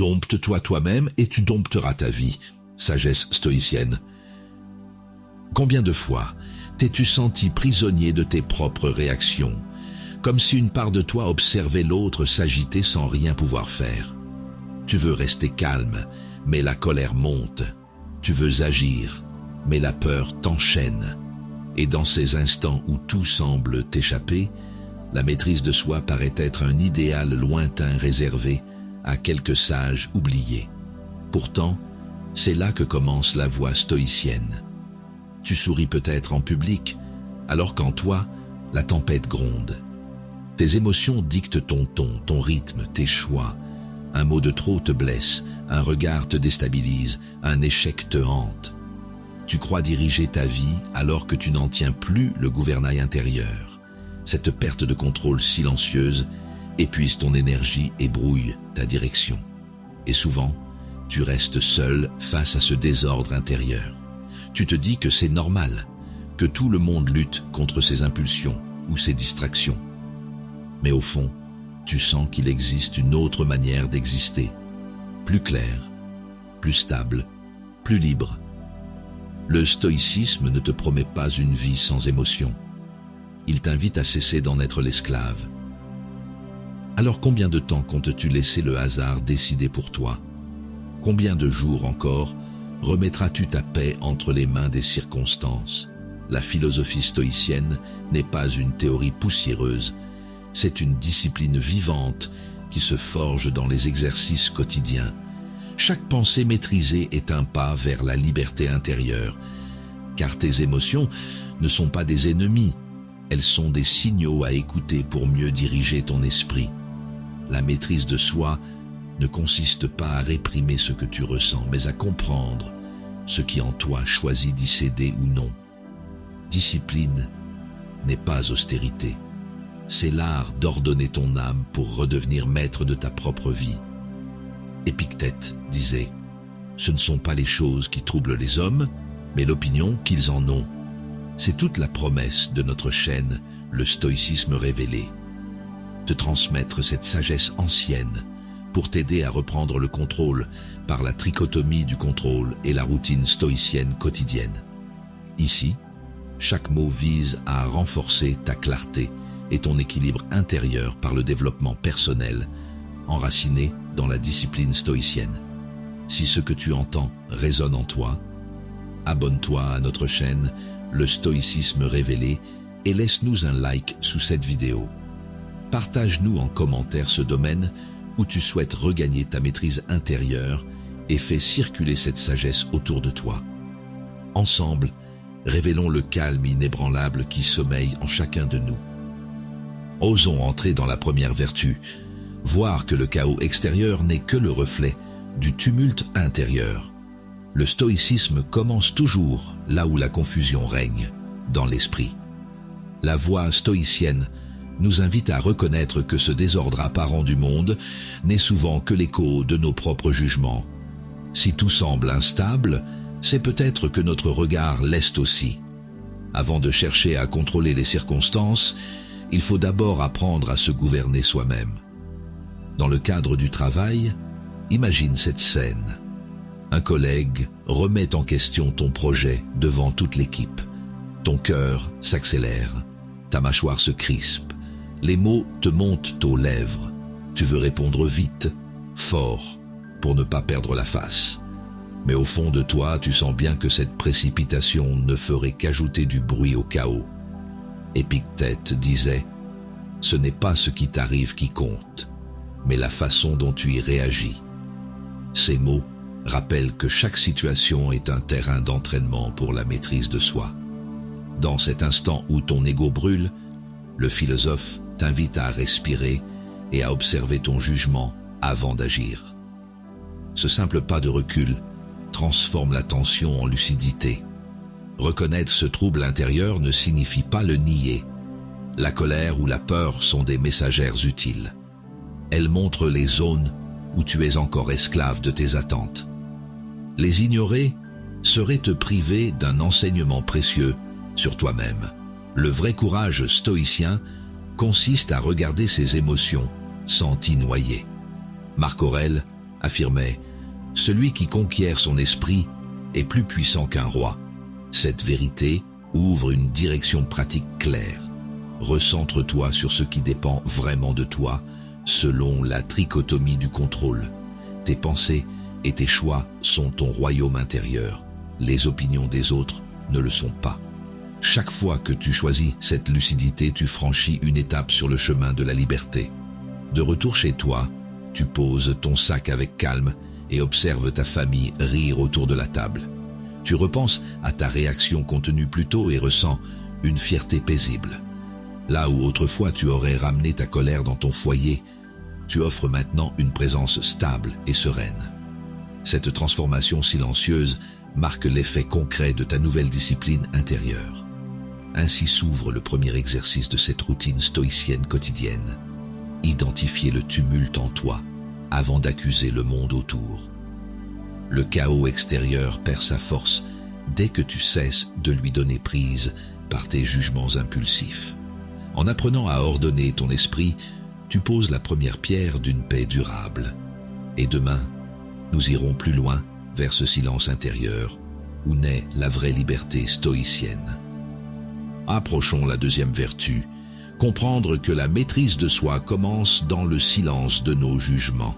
Dompte-toi toi-même et tu dompteras ta vie. Sagesse stoïcienne. Combien de fois t'es-tu senti prisonnier de tes propres réactions, comme si une part de toi observait l'autre s'agiter sans rien pouvoir faire? Tu veux rester calme, mais la colère monte. Tu veux agir, mais la peur t'enchaîne. Et dans ces instants où tout semble t'échapper, la maîtrise de soi paraît être un idéal lointain réservé à quelques sages oubliés. Pourtant, c'est là que commence la voie stoïcienne. Tu souris peut-être en public, alors qu'en toi, la tempête gronde. Tes émotions dictent ton ton, ton rythme, tes choix. Un mot de trop te blesse, un regard te déstabilise, un échec te hante. Tu crois diriger ta vie alors que tu n'en tiens plus le gouvernail intérieur. Cette perte de contrôle silencieuse épuise ton énergie et brouille ta direction. Et souvent, tu restes seul face à ce désordre intérieur. Tu te dis que c'est normal, que tout le monde lutte contre ses impulsions ou ses distractions. Mais au fond, tu sens qu'il existe une autre manière d'exister, plus claire, plus stable, plus libre. Le stoïcisme ne te promet pas une vie sans émotion. Il t'invite à cesser d'en être l'esclave. Alors combien de temps comptes-tu laisser le hasard décider pour toi? Combien de jours encore remettras-tu ta paix entre les mains des circonstances? La philosophie stoïcienne n'est pas une théorie poussiéreuse, c'est une discipline vivante qui se forge dans les exercices quotidiens. Chaque pensée maîtrisée est un pas vers la liberté intérieure, car tes émotions ne sont pas des ennemis, elles sont des signaux à écouter pour mieux diriger ton esprit. La maîtrise de soi ne consiste pas à réprimer ce que tu ressens, mais à comprendre ce qui en toi choisit d'y céder ou non. Discipline n'est pas austérité. C'est l'art d'ordonner ton âme pour redevenir maître de ta propre vie. Épictète disait « Ce ne sont pas les choses qui troublent les hommes, mais l'opinion qu'ils en ont. » C'est toute la promesse de notre chaîne, le stoïcisme révélé. Te transmettre cette sagesse ancienne pour t'aider à reprendre le contrôle par la trichotomie du contrôle et la routine stoïcienne quotidienne. Ici, chaque mot vise à renforcer ta clarté et ton équilibre intérieur par le développement personnel, enraciné dans la discipline stoïcienne. Si ce que tu entends résonne en toi, abonne-toi à notre chaîne, le stoïcisme révélé, et laisse-nous un like sous cette vidéo. Partage-nous en commentaire ce domaine où tu souhaites regagner ta maîtrise intérieure et fais circuler cette sagesse autour de toi. Ensemble, révélons le calme inébranlable qui sommeille en chacun de nous. Osons entrer dans la première vertu, voir que le chaos extérieur n'est que le reflet du tumulte intérieur. Le stoïcisme commence toujours là où la confusion règne, dans l'esprit. La voie stoïcienne nous invite à reconnaître que ce désordre apparent du monde n'est souvent que l'écho de nos propres jugements. Si tout semble instable, c'est peut-être que notre regard l'est aussi. Avant de chercher à contrôler les circonstances, il faut d'abord apprendre à se gouverner soi-même. Dans le cadre du travail, imagine cette scène. Un collègue remet en question ton projet devant toute l'équipe. Ton cœur s'accélère, ta mâchoire se crispe, les mots te montent aux lèvres. Tu veux répondre vite, fort, pour ne pas perdre la face. Mais au fond de toi, tu sens bien que cette précipitation ne ferait qu'ajouter du bruit au chaos. Épictète disait « Ce n'est pas ce qui t'arrive qui compte, mais la façon dont tu y réagis. » Ces mots rappellent que chaque situation est un terrain d'entraînement pour la maîtrise de soi. Dans cet instant où ton ego brûle, le philosophe t'invite à respirer et à observer ton jugement avant d'agir. Ce simple pas de recul transforme la tension en lucidité. Reconnaître ce trouble intérieur ne signifie pas le nier. La colère ou la peur sont des messagères utiles. Elles montrent les zones où tu es encore esclave de tes attentes. Les ignorer serait te priver d'un enseignement précieux sur toi-même. Le vrai courage stoïcien consiste à regarder ses émotions sans t'y noyer. Marc Aurèle affirmait « Celui qui conquiert son esprit est plus puissant qu'un roi ». Cette vérité ouvre une direction pratique claire. Recentre-toi sur ce qui dépend vraiment de toi, selon la trichotomie du contrôle. Tes pensées et tes choix sont ton royaume intérieur. Les opinions des autres ne le sont pas. Chaque fois que tu choisis cette lucidité, tu franchis une étape sur le chemin de la liberté. De retour chez toi, tu poses ton sac avec calme et observes ta famille rire autour de la table. Tu repenses à ta réaction contenue plus tôt et ressens une fierté paisible. Là où autrefois tu aurais ramené ta colère dans ton foyer, tu offres maintenant une présence stable et sereine. Cette transformation silencieuse marque l'effet concret de ta nouvelle discipline intérieure. Ainsi s'ouvre le premier exercice de cette routine stoïcienne quotidienne. Identifier le tumulte en toi avant d'accuser le monde autour. Le chaos extérieur perd sa force dès que tu cesses de lui donner prise par tes jugements impulsifs. En apprenant à ordonner ton esprit, tu poses la première pierre d'une paix durable. Et demain, nous irons plus loin vers ce silence intérieur où naît la vraie liberté stoïcienne. Approchons la deuxième vertu, comprendre que la maîtrise de soi commence dans le silence de nos jugements.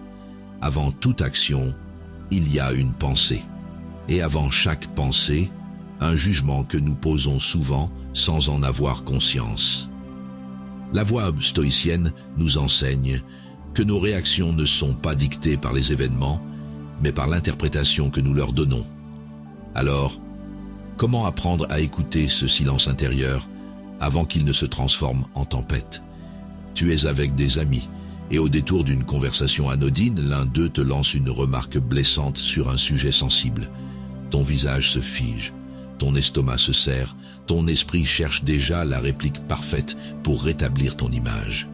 Avant toute action, il y a une pensée. Et avant chaque pensée, un jugement que nous posons souvent sans en avoir conscience. La voie stoïcienne nous enseigne que nos réactions ne sont pas dictées par les événements, mais par l'interprétation que nous leur donnons. Alors, comment apprendre à écouter ce silence intérieur avant qu'il ne se transforme en tempête? Tu es avec des amis, et au détour d'une conversation anodine, l'un d'eux te lance une remarque blessante sur un sujet sensible. Ton visage se fige, ton estomac se serre, ton esprit cherche déjà la réplique parfaite pour rétablir ton image.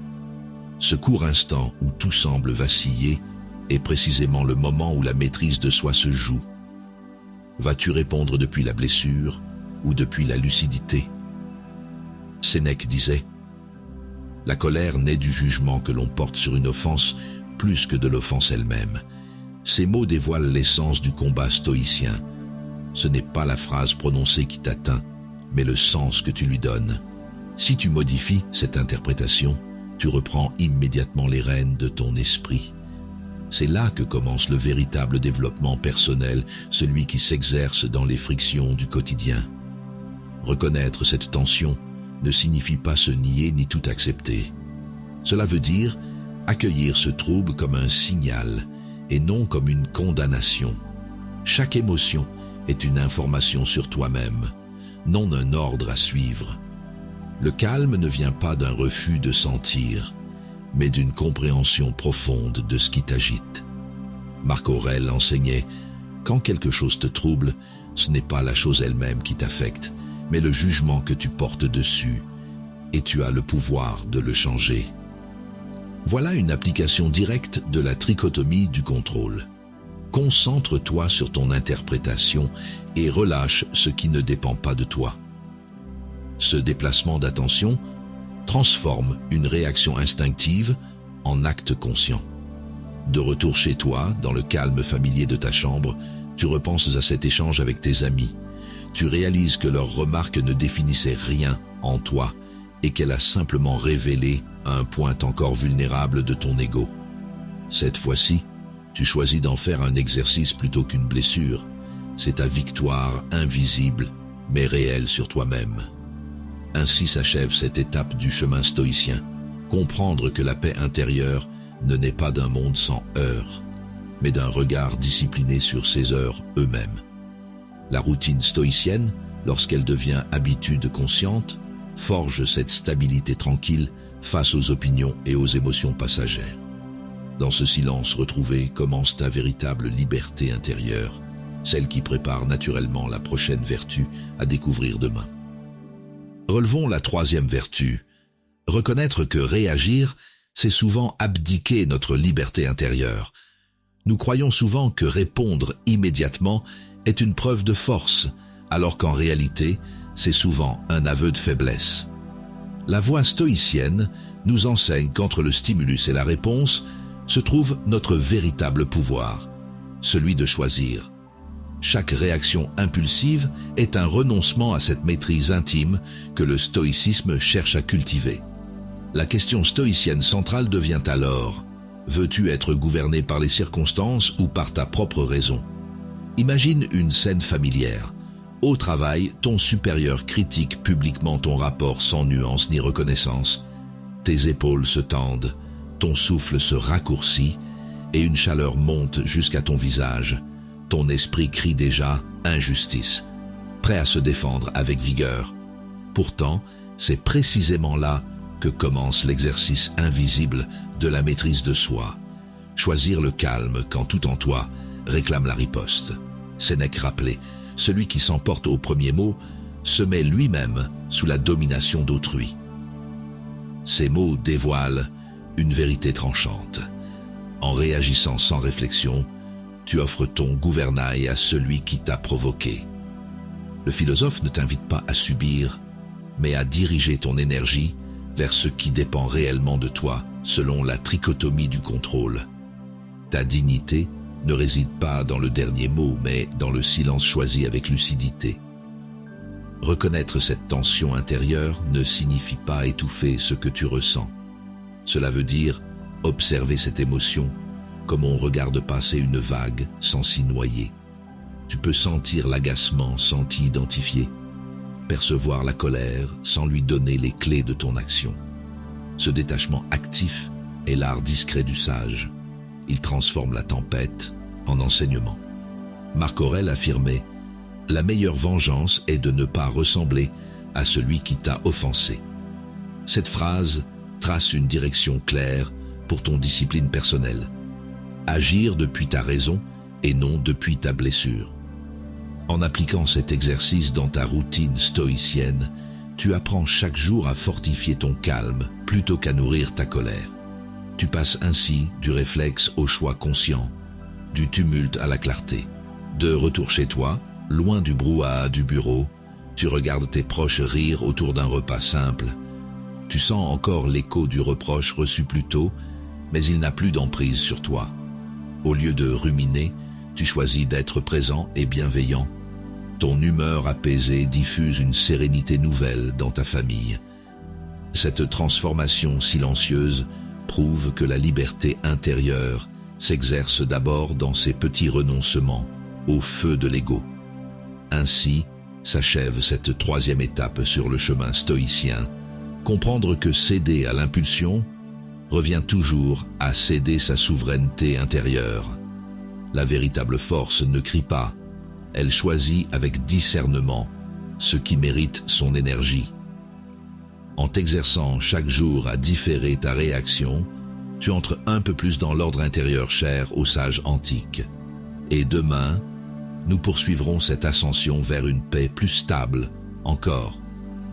Ce court instant où tout semble vaciller est précisément le moment où la maîtrise de soi se joue. Vas-tu répondre depuis la blessure ou depuis la lucidité? Sénèque disait « La colère naît du jugement que l'on porte sur une offense plus que de l'offense elle-même. » Ces mots dévoilent l'essence du combat stoïcien. Ce n'est pas la phrase prononcée qui t'atteint, mais le sens que tu lui donnes. Si tu modifies cette interprétation, tu reprends immédiatement les rênes de ton esprit. C'est là que commence le véritable développement personnel, celui qui s'exerce dans les frictions du quotidien. Reconnaître cette tension ne signifie pas se nier ni tout accepter. Cela veut dire accueillir ce trouble comme un signal et non comme une condamnation. Chaque émotion est une information sur toi-même, non un ordre à suivre. Le calme ne vient pas d'un refus de sentir, mais d'une compréhension profonde de ce qui t'agite. Marc Aurèle enseignait « Quand quelque chose te trouble, ce n'est pas la chose elle-même qui t'affecte, mais le jugement que tu portes dessus, et tu as le pouvoir de le changer. » Voilà une application directe de la trichotomie du contrôle. Concentre-toi sur ton interprétation et relâche ce qui ne dépend pas de toi. Ce déplacement d'attention transforme une réaction instinctive en acte conscient. De retour chez toi, dans le calme familier de ta chambre, tu repenses à cet échange avec tes amis. Tu réalises que leur remarque ne définissait rien en toi et qu'elle a simplement révélé un point encore vulnérable de ton ego. Cette fois-ci, tu choisis d'en faire un exercice plutôt qu'une blessure. C'est ta victoire invisible mais réelle sur toi-même. Ainsi s'achève cette étape du chemin stoïcien. Comprendre que la paix intérieure ne naît pas d'un monde sans heurts, mais d'un regard discipliné sur ses heures eux-mêmes. La routine stoïcienne, lorsqu'elle devient habitude consciente, forge cette stabilité tranquille face aux opinions et aux émotions passagères. Dans ce silence retrouvé commence ta véritable liberté intérieure, celle qui prépare naturellement la prochaine vertu à découvrir demain. Relevons la troisième vertu. Reconnaître que réagir, c'est souvent abdiquer notre liberté intérieure. Nous croyons souvent que répondre immédiatement est une preuve de force, alors qu'en réalité, c'est souvent un aveu de faiblesse. La voie stoïcienne nous enseigne qu'entre le stimulus et la réponse, se trouve notre véritable pouvoir, celui de choisir. Chaque réaction impulsive est un renoncement à cette maîtrise intime que le stoïcisme cherche à cultiver. La question stoïcienne centrale devient alors: veux-tu être gouverné par les circonstances ou par ta propre raison? Imagine une scène familière. Au travail, ton supérieur critique publiquement ton rapport sans nuance ni reconnaissance. Tes épaules se tendent, ton souffle se raccourcit et une chaleur monte jusqu'à ton visage. Ton esprit crie déjà « injustice », prêt à se défendre avec vigueur. Pourtant, c'est précisément là que commence l'exercice invisible de la maîtrise de soi. Choisir le calme quand tout en toi réclame la riposte. Sénèque rappelait: celui qui s'emporte au premier mot se met lui-même sous la domination d'autrui. Ces mots dévoilent une vérité tranchante. En réagissant sans réflexion, tu offres ton gouvernail à celui qui t'a provoqué. Le philosophe ne t'invite pas à subir, mais à diriger ton énergie vers ce qui dépend réellement de toi, selon la trichotomie du contrôle. Ta dignité ne réside pas dans le dernier mot, mais dans le silence choisi avec lucidité. Reconnaître cette tension intérieure ne signifie pas étouffer ce que tu ressens. Cela veut dire observer cette émotion comme on regarde passer une vague sans s'y noyer. Tu peux sentir l'agacement sans t'y identifier, percevoir la colère sans lui donner les clés de ton action. Ce détachement actif est l'art discret du sage. Il transforme la tempête en enseignement. Marc Aurèle affirmait: la meilleure vengeance est de ne pas ressembler à celui qui t'a offensé. Cette phrase trace une direction claire pour ton discipline personnelle. Agir depuis ta raison et non depuis ta blessure. En appliquant cet exercice dans ta routine stoïcienne, tu apprends chaque jour à fortifier ton calme plutôt qu'à nourrir ta colère. Tu passes ainsi du réflexe au choix conscient, du tumulte à la clarté. De retour chez toi, loin du brouhaha du bureau, tu regardes tes proches rire autour d'un repas simple. Tu sens encore l'écho du reproche reçu plus tôt, mais il n'a plus d'emprise sur toi. Au lieu de ruminer, tu choisis d'être présent et bienveillant. Ton humeur apaisée diffuse une sérénité nouvelle dans ta famille. Cette transformation silencieuse prouve que la liberté intérieure s'exerce d'abord dans ces petits renoncements au feu de l'ego. Ainsi s'achève cette troisième étape sur le chemin stoïcien. Comprendre que céder à l'impulsion revient toujours à céder sa souveraineté intérieure. La véritable force ne crie pas, elle choisit avec discernement ce qui mérite son énergie. En t'exerçant chaque jour à différer ta réaction, tu entres un peu plus dans l'ordre intérieur cher aux sages antiques. Et demain, nous poursuivrons cette ascension vers une paix plus stable encore,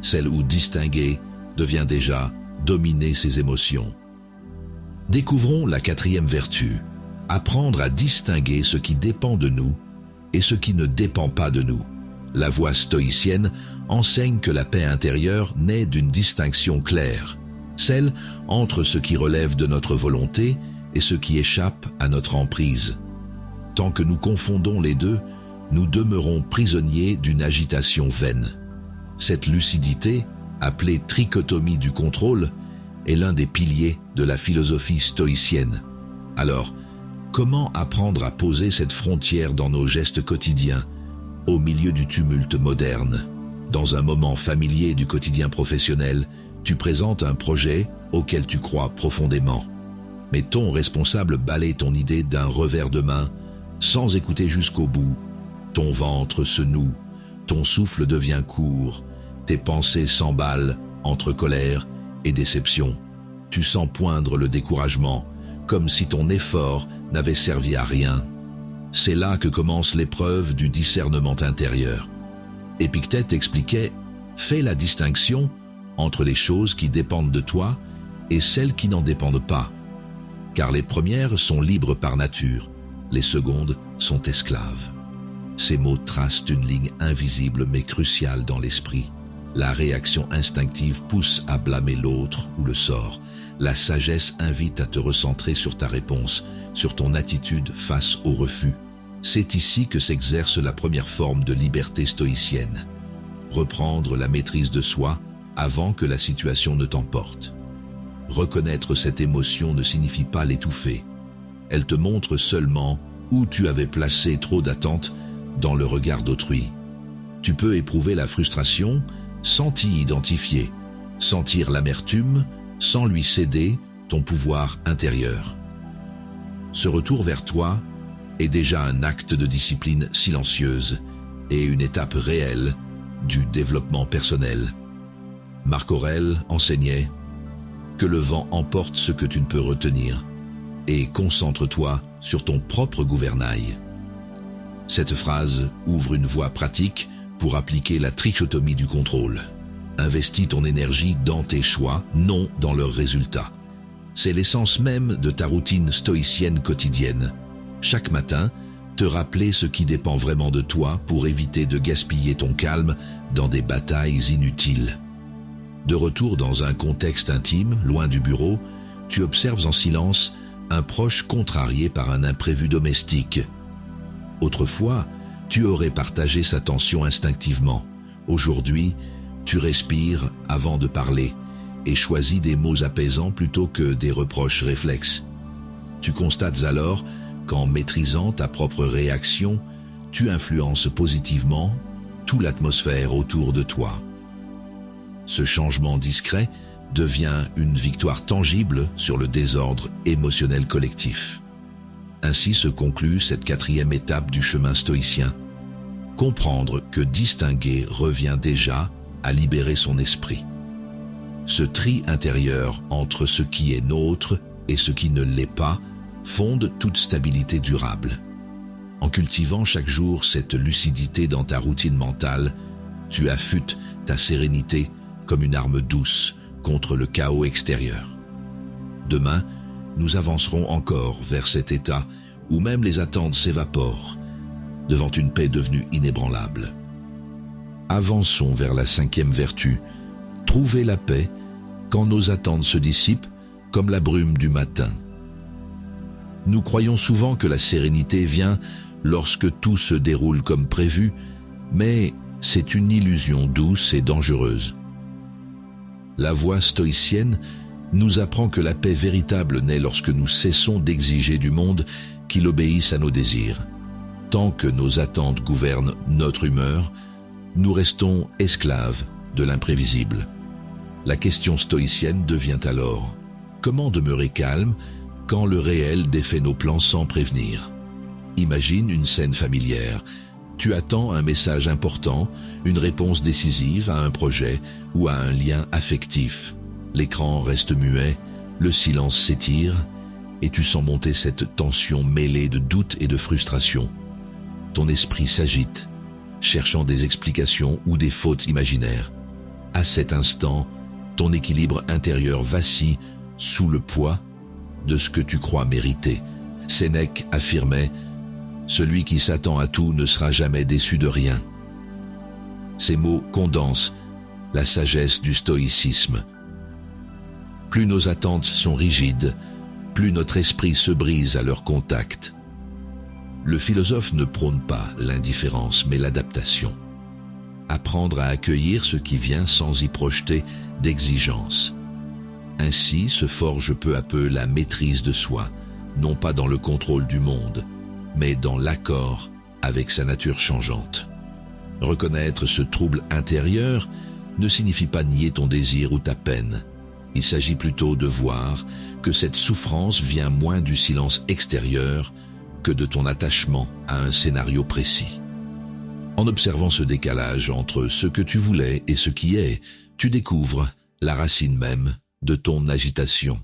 celle où distinguer devient déjà dominer ses émotions. Découvrons la quatrième vertu, apprendre à distinguer ce qui dépend de nous et ce qui ne dépend pas de nous. La voie stoïcienne enseigne que la paix intérieure naît d'une distinction claire, celle entre ce qui relève de notre volonté et ce qui échappe à notre emprise. Tant que nous confondons les deux, nous demeurons prisonniers d'une agitation vaine. Cette lucidité, appelée trichotomie du contrôle, est l'un des piliers de la philosophie stoïcienne. Alors, comment apprendre à poser cette frontière dans nos gestes quotidiens, au milieu du tumulte moderne? Dans un moment familier du quotidien professionnel, tu présentes un projet auquel tu crois profondément. Mais ton responsable balaye ton idée d'un revers de main, sans écouter jusqu'au bout. Ton ventre se noue, ton souffle devient court, tes pensées s'emballent entre colère et déception. Tu sens poindre le découragement, comme si ton effort n'avait servi à rien. C'est là que commence l'épreuve du discernement intérieur. Épictète expliquait « Fais la distinction entre les choses qui dépendent de toi et celles qui n'en dépendent pas, car les premières sont libres par nature, les secondes sont esclaves. » Ces mots tracent une ligne invisible mais cruciale dans l'esprit. La réaction instinctive pousse à blâmer l'autre ou le sort, la sagesse invite à te recentrer sur ta réponse, sur ton attitude face au refus. C'est ici que s'exerce la première forme de liberté stoïcienne. Reprendre la maîtrise de soi avant que la situation ne t'emporte. Reconnaître cette émotion ne signifie pas l'étouffer. Elle te montre seulement où tu avais placé trop d'attentes dans le regard d'autrui. Tu peux éprouver la frustration sans t'y identifier, sentir l'amertume sans lui céder ton pouvoir intérieur. Ce retour vers toi est déjà un acte de discipline silencieuse et une étape réelle du développement personnel. Marc Aurèle enseignait « Que le vent emporte ce que tu ne peux retenir et concentre-toi sur ton propre gouvernail ». Cette phrase ouvre une voie pratique pour appliquer la trichotomie du contrôle. Investis ton énergie dans tes choix, non dans leurs résultats. C'est l'essence même de ta routine stoïcienne quotidienne. Chaque matin, te rappeler ce qui dépend vraiment de toi pour éviter de gaspiller ton calme dans des batailles inutiles. De retour dans un contexte intime, loin du bureau, tu observes en silence un proche contrarié par un imprévu domestique. Autrefois, tu aurais partagé sa tension instinctivement. Aujourd'hui, tu respires avant de parler et choisis des mots apaisants plutôt que des reproches réflexes. Tu constates alors qu'en maîtrisant ta propre réaction, tu influences positivement toute l'atmosphère autour de toi. Ce changement discret devient une victoire tangible sur le désordre émotionnel collectif. Ainsi se conclut cette 4e étape du chemin stoïcien. Comprendre que distinguer revient déjà à libérer son esprit. Ce tri intérieur entre ce qui est nôtre et ce qui ne l'est pas fonde toute stabilité durable. En cultivant chaque jour cette lucidité dans ta routine mentale, tu affûtes ta sérénité comme une arme douce contre le chaos extérieur. Demain, nous avancerons encore vers cet état où même les attentes s'évaporent, devant une paix devenue inébranlable. Avançons vers la 5e vertu, trouver la paix quand nos attentes se dissipent comme la brume du matin. Nous croyons souvent que la sérénité vient lorsque tout se déroule comme prévu, mais c'est une illusion douce et dangereuse. La voie stoïcienne nous apprend que la paix véritable naît lorsque nous cessons d'exiger du monde qu'il obéisse à nos désirs. Tant que nos attentes gouvernent notre humeur, nous restons esclaves de l'imprévisible. La question stoïcienne devient alors « Comment demeurer calme quand le réel défait nos plans sans prévenir ?» Imagine une scène familière. Tu attends un message important, une réponse décisive à un projet ou à un lien affectif. L'écran reste muet, le silence s'étire et tu sens monter cette tension mêlée de doute et de frustration. Ton esprit s'agite, cherchant des explications ou des fautes imaginaires. À cet instant, ton équilibre intérieur vacille sous le poids de ce que tu crois mériter. Sénèque affirmait « Celui qui s'attend à tout ne sera jamais déçu de rien ». Ces mots condensent la sagesse du stoïcisme. Plus nos attentes sont rigides, plus notre esprit se brise à leur contact. Le philosophe ne prône pas l'indifférence, mais l'adaptation. Apprendre à accueillir ce qui vient sans y projeter d'exigence. Ainsi se forge peu à peu la maîtrise de soi, non pas dans le contrôle du monde, mais dans l'accord avec sa nature changeante. Reconnaître ce trouble intérieur ne signifie pas nier ton désir ou ta peine. Il s'agit plutôt de voir que cette souffrance vient moins du silence extérieur que de ton attachement à un scénario précis. En observant ce décalage entre ce que tu voulais et ce qui est, tu découvres la racine même de ton agitation.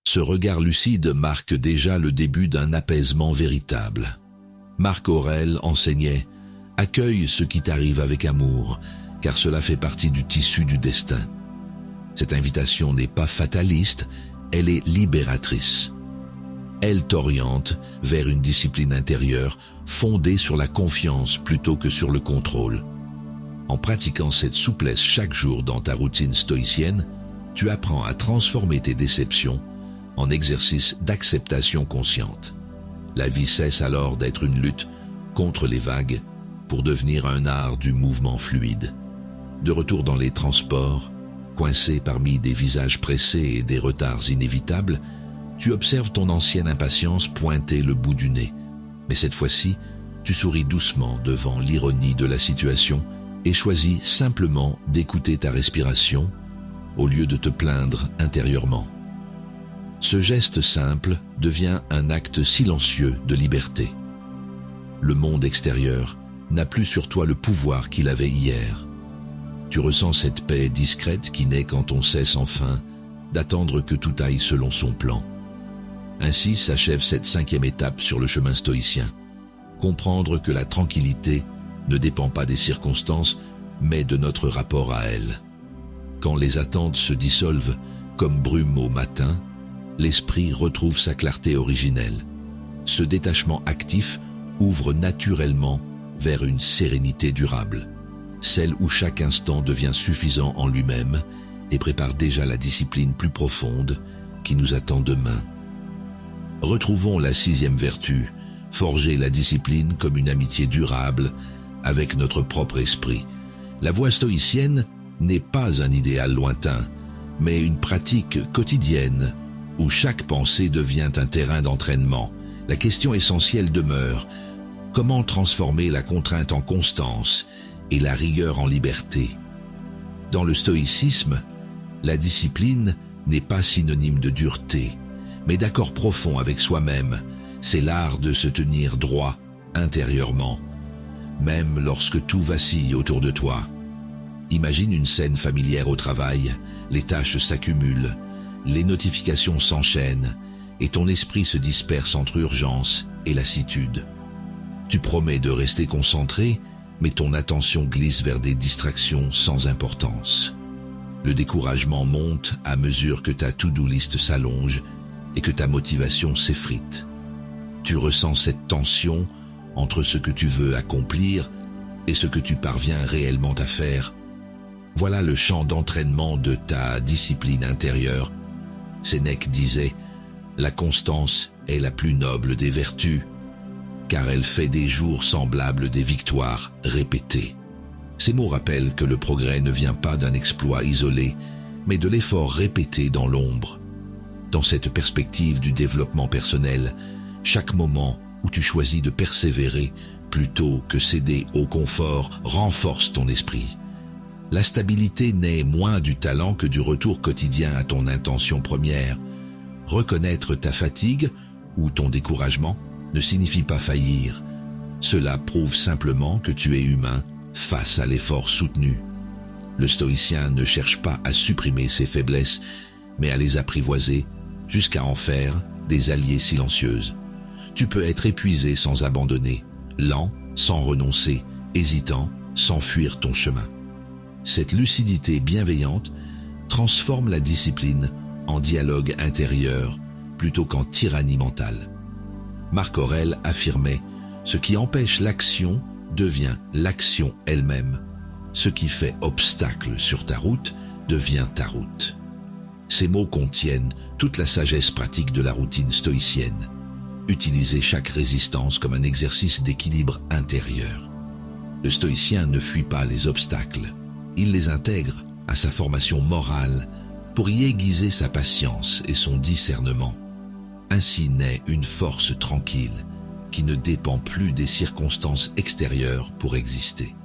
Ce regard lucide marque déjà le début d'un apaisement véritable. Marc Aurèle enseignait « Accueille ce qui t'arrive avec amour, car cela fait partie du tissu du destin ». Cette invitation n'est pas fataliste, elle est libératrice. Elle t'oriente vers une discipline intérieure fondée sur la confiance plutôt que sur le contrôle. En pratiquant cette souplesse chaque jour dans ta routine stoïcienne, tu apprends à transformer tes déceptions en exercice d'acceptation consciente. La vie cesse alors d'être une lutte contre les vagues pour devenir un art du mouvement fluide. De retour dans les transports, coincé parmi des visages pressés et des retards inévitables, tu observes ton ancienne impatience pointer le bout du nez. Mais cette fois-ci, tu souris doucement devant l'ironie de la situation et choisis simplement d'écouter ta respiration au lieu de te plaindre intérieurement. Ce geste simple devient un acte silencieux de liberté. Le monde extérieur n'a plus sur toi le pouvoir qu'il avait hier. Tu ressens cette paix discrète qui naît quand on cesse enfin d'attendre que tout aille selon son plan. Ainsi s'achève cette 5e étape sur le chemin stoïcien. Comprendre que la tranquillité ne dépend pas des circonstances, mais de notre rapport à elles. Quand les attentes se dissolvent comme brume au matin, l'esprit retrouve sa clarté originelle. Ce détachement actif ouvre naturellement vers une sérénité durable, celle où chaque instant devient suffisant en lui-même et prépare déjà la discipline plus profonde qui nous attend demain. Retrouvons la 6e vertu, forger la discipline comme une amitié durable avec notre propre esprit. La voie stoïcienne n'est pas un idéal lointain, mais une pratique quotidienne où chaque pensée devient un terrain d'entraînement. La question essentielle demeure: comment transformer la contrainte en constance et la rigueur en liberté? Dans le stoïcisme, la discipline n'est pas synonyme de dureté, mais d'accord profond avec soi-même. C'est l'art de se tenir droit intérieurement, même lorsque tout vacille autour de toi. Imagine une scène familière au travail, les tâches s'accumulent, les notifications s'enchaînent et ton esprit se disperse entre urgence et lassitude. Tu promets de rester concentré, mais ton attention glisse vers des distractions sans importance. Le découragement monte à mesure que ta to-do list s'allonge et que ta motivation s'effrite. Tu ressens cette tension entre ce que tu veux accomplir et ce que tu parviens réellement à faire. Voilà le champ d'entraînement de ta discipline intérieure. Sénèque disait « La constance est la plus noble des vertus, car elle fait des jours semblables des victoires répétées. » Ces mots rappellent que le progrès ne vient pas d'un exploit isolé, mais de l'effort répété dans l'ombre. Dans cette perspective du développement personnel, chaque moment où tu choisis de persévérer plutôt que céder au confort renforce ton esprit. La stabilité naît moins du talent que du retour quotidien à ton intention première. Reconnaître ta fatigue ou ton découragement ne signifie pas faillir. Cela prouve simplement que tu es humain face à l'effort soutenu. Le stoïcien ne cherche pas à supprimer ses faiblesses, mais à les apprivoiser jusqu'à en faire des alliés silencieuses. Tu peux être épuisé sans abandonner, lent sans renoncer, hésitant sans fuir ton chemin. Cette lucidité bienveillante transforme la discipline en dialogue intérieur plutôt qu'en tyrannie mentale. Marc Aurèle affirmait « Ce qui empêche l'action devient l'action elle-même. Ce qui fait obstacle sur ta route devient ta route. » Ces mots contiennent toute la sagesse pratique de la routine stoïcienne. Utiliser chaque résistance comme un exercice d'équilibre intérieur. Le stoïcien ne fuit pas les obstacles. Il les intègre à sa formation morale pour y aiguiser sa patience et son discernement. Ainsi naît une force tranquille qui ne dépend plus des circonstances extérieures pour exister.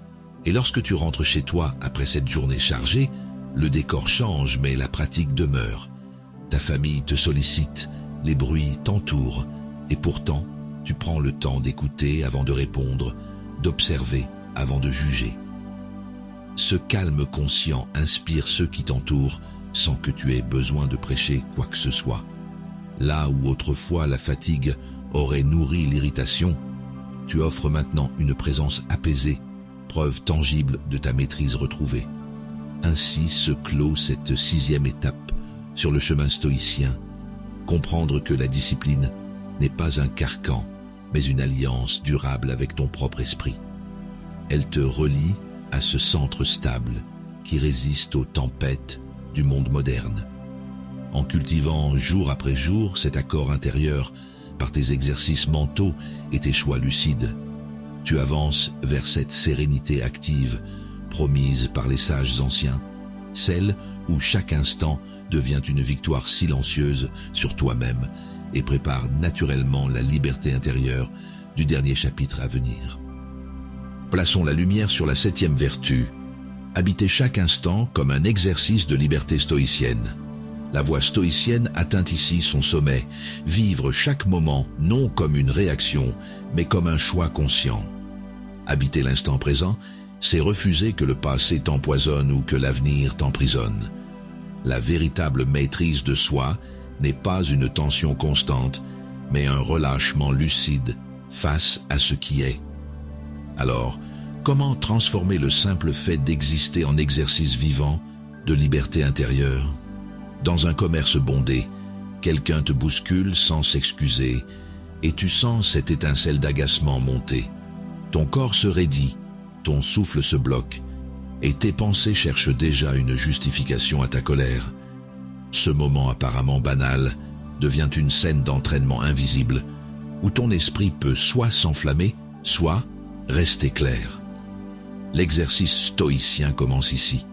Et lorsque tu rentres chez toi après cette journée chargée, le décor change mais la pratique demeure. Ta famille te sollicite, les bruits t'entourent et pourtant tu prends le temps d'écouter avant de répondre, d'observer avant de juger. Ce calme conscient inspire ceux qui t'entourent sans que tu aies besoin de prêcher quoi que ce soit. Là où autrefois la fatigue aurait nourri l'irritation, tu offres maintenant une présence apaisée, preuve tangible de ta maîtrise retrouvée. Ainsi se clôt cette 6e étape sur le chemin stoïcien, comprendre que la discipline n'est pas un carcan, mais une alliance durable avec ton propre esprit. Elle te relie à ce centre stable qui résiste aux tempêtes du monde moderne. En cultivant jour après jour cet accord intérieur par tes exercices mentaux et tes choix lucides, tu avances vers cette sérénité active promise par les sages anciens, celle où chaque instant devient une victoire silencieuse sur toi-même et prépare naturellement la liberté intérieure du dernier chapitre à venir. Plaçons la lumière sur la 7e vertu, habiter chaque instant comme un exercice de liberté stoïcienne. La voie stoïcienne atteint ici son sommet, vivre chaque moment non comme une réaction, mais comme un choix conscient. Habiter l'instant présent, c'est refuser que le passé t'empoisonne ou que l'avenir t'emprisonne. La véritable maîtrise de soi n'est pas une tension constante, mais un relâchement lucide face à ce qui est. Alors, comment transformer le simple fait d'exister en exercice vivant de liberté intérieure? Dans un commerce bondé, quelqu'un te bouscule sans s'excuser et tu sens cette étincelle d'agacement monter. Ton corps se raidit, ton souffle se bloque et tes pensées cherchent déjà une justification à ta colère. Ce moment apparemment banal devient une scène d'entraînement invisible où ton esprit peut soit s'enflammer, soit rester clair. L'exercice stoïcien commence ici.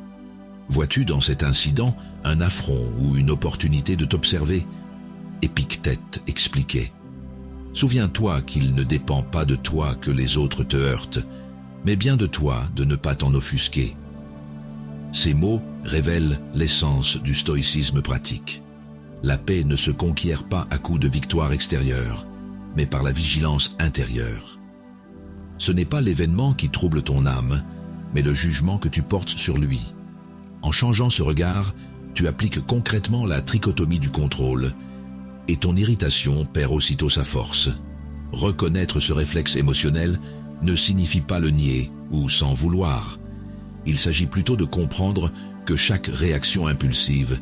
Vois-tu dans cet incident un affront ou une opportunité de t'observer? Épictète expliquait. Souviens-toi qu'il ne dépend pas de toi que les autres te heurtent, mais bien de toi de ne pas t'en offusquer. Ces mots révèlent l'essence du stoïcisme pratique. La paix ne se conquiert pas à coup de victoire extérieure, mais par la vigilance intérieure. Ce n'est pas l'événement qui trouble ton âme, mais le jugement que tu portes sur lui. En changeant ce regard, tu appliques concrètement la trichotomie du contrôle, et ton irritation perd aussitôt sa force. Reconnaître ce réflexe émotionnel ne signifie pas le nier ou s'en vouloir. Il s'agit plutôt de comprendre que chaque réaction impulsive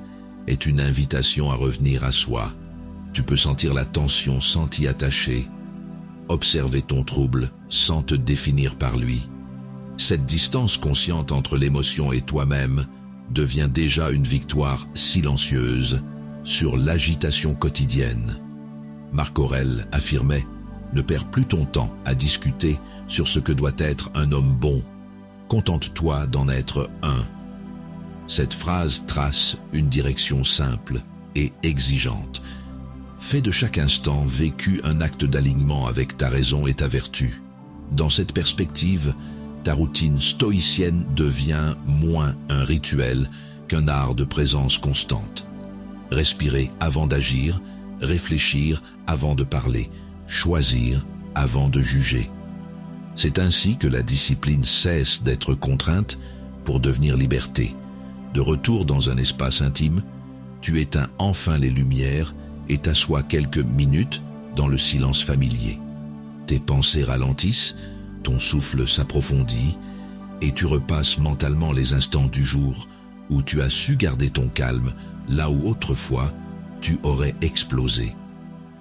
est une invitation à revenir à soi. Tu peux sentir la tension sans t'y attacher, observer ton trouble sans te définir par lui. Cette distance consciente entre l'émotion et toi-même devient déjà une victoire silencieuse sur l'agitation quotidienne. Marc Aurèle affirmait « Ne perds plus ton temps à discuter sur ce que doit être un homme bon. Contente-toi d'en être un. » Cette phrase trace une direction simple et exigeante. Fais de chaque instant vécu un acte d'alignement avec ta raison et ta vertu. Dans cette perspective, ta routine stoïcienne devient moins un rituel qu'un art de présence constante. Respirer avant d'agir, réfléchir avant de parler, choisir avant de juger. C'est ainsi que la discipline cesse d'être contrainte pour devenir liberté. De retour dans un espace intime, tu éteins enfin les lumières et t'assois quelques minutes dans le silence familier. Tes pensées ralentissent, ton souffle s'approfondit et tu repasses mentalement les instants du jour où tu as su garder ton calme là où autrefois tu aurais explosé.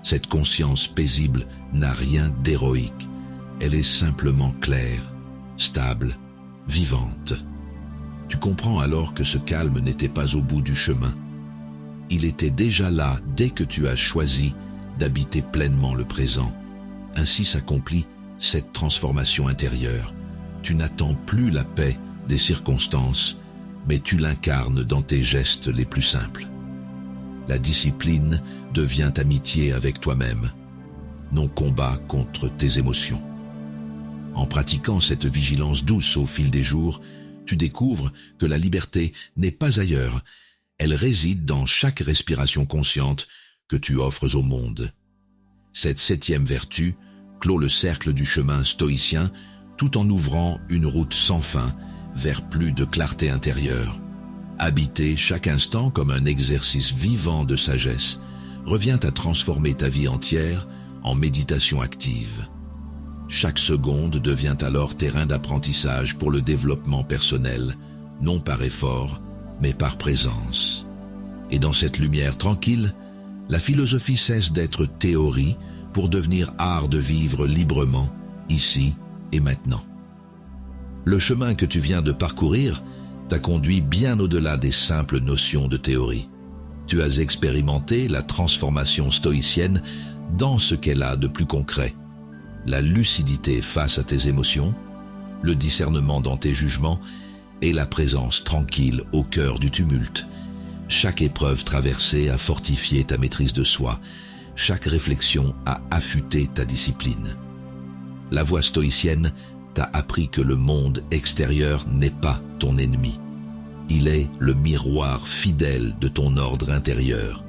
Cette conscience paisible n'a rien d'héroïque. Elle est simplement claire, stable, vivante. Tu comprends alors que ce calme n'était pas au bout du chemin. Il était déjà là dès que tu as choisi d'habiter pleinement le présent. Ainsi s'accomplit cette transformation intérieure. Tu n'attends plus la paix des circonstances, mais tu l'incarnes dans tes gestes les plus simples. La discipline devient amitié avec toi-même, non combat contre tes émotions. En pratiquant cette vigilance douce au fil des jours, tu découvres que la liberté n'est pas ailleurs, elle réside dans chaque respiration consciente que tu offres au monde. Cette 7e vertu clôt le cercle du chemin stoïcien tout en ouvrant une route sans fin vers plus de clarté intérieure. Habiter chaque instant comme un exercice vivant de sagesse revient à transformer ta vie entière en méditation active. Chaque seconde devient alors terrain d'apprentissage pour le développement personnel, non par effort, mais par présence. Et dans cette lumière tranquille, la philosophie cesse d'être théorie pour devenir art de vivre librement, ici et maintenant. Le chemin que tu viens de parcourir t'a conduit bien au-delà des simples notions de théorie. Tu as expérimenté la transformation stoïcienne dans ce qu'elle a de plus concret. La lucidité face à tes émotions, le discernement dans tes jugements et la présence tranquille au cœur du tumulte. Chaque épreuve traversée a fortifié ta maîtrise de soi, chaque réflexion a affûté ta discipline. La voie stoïcienne t'a appris que le monde extérieur n'est pas ton ennemi. Il est le miroir fidèle de ton ordre intérieur.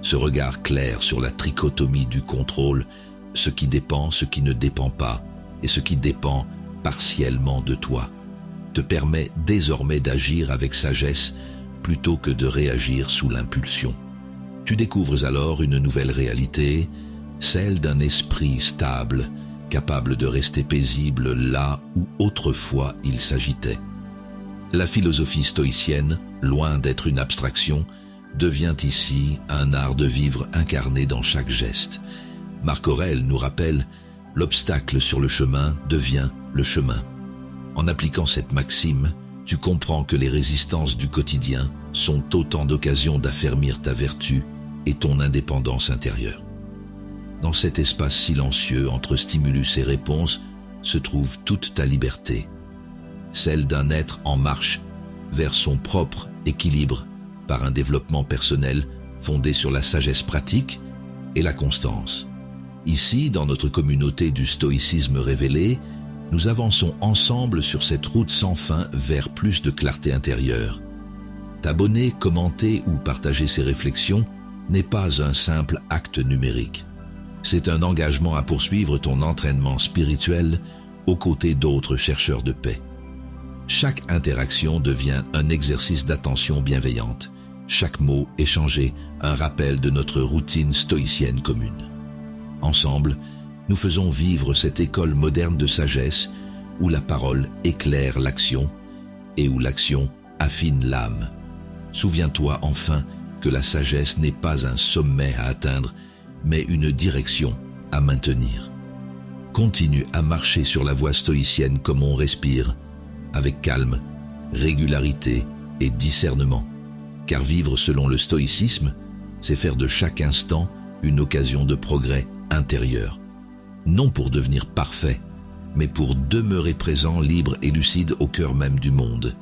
Ce regard clair sur la trichotomie du contrôle, ce qui dépend, ce qui ne dépend pas, et ce qui dépend partiellement de toi, te permet désormais d'agir avec sagesse plutôt que de réagir sous l'impulsion. Tu découvres alors une nouvelle réalité, celle d'un esprit stable, capable de rester paisible là où autrefois il s'agitait. La philosophie stoïcienne, loin d'être une abstraction, devient ici un art de vivre incarné dans chaque geste. Marc Aurèle nous rappelle « L'obstacle sur le chemin devient le chemin ». En appliquant cette maxime, tu comprends que les résistances du quotidien sont autant d'occasions d'affermir ta vertu et ton indépendance intérieure. Dans cet espace silencieux entre stimulus et réponse se trouve toute ta liberté, celle d'un être en marche vers son propre équilibre par un développement personnel fondé sur la sagesse pratique et la constance. Ici, dans notre communauté du stoïcisme révélé, nous avançons ensemble sur cette route sans fin vers plus de clarté intérieure. T'abonner, commenter ou partager ces réflexions n'est pas un simple acte numérique. C'est un engagement à poursuivre ton entraînement spirituel aux côtés d'autres chercheurs de paix. Chaque interaction devient un exercice d'attention bienveillante. Chaque mot échangé, un rappel de notre routine stoïcienne commune. Ensemble, nous faisons vivre cette école moderne de sagesse où la parole éclaire l'action et où l'action affine l'âme. Souviens-toi enfin que la sagesse n'est pas un sommet à atteindre, mais une direction à maintenir. Continue à marcher sur la voie stoïcienne comme on respire, avec calme, régularité et discernement. Car vivre selon le stoïcisme, c'est faire de chaque instant une occasion de progrès intérieur. Non pour devenir parfait, mais pour demeurer présent, libre et lucide au cœur même du monde.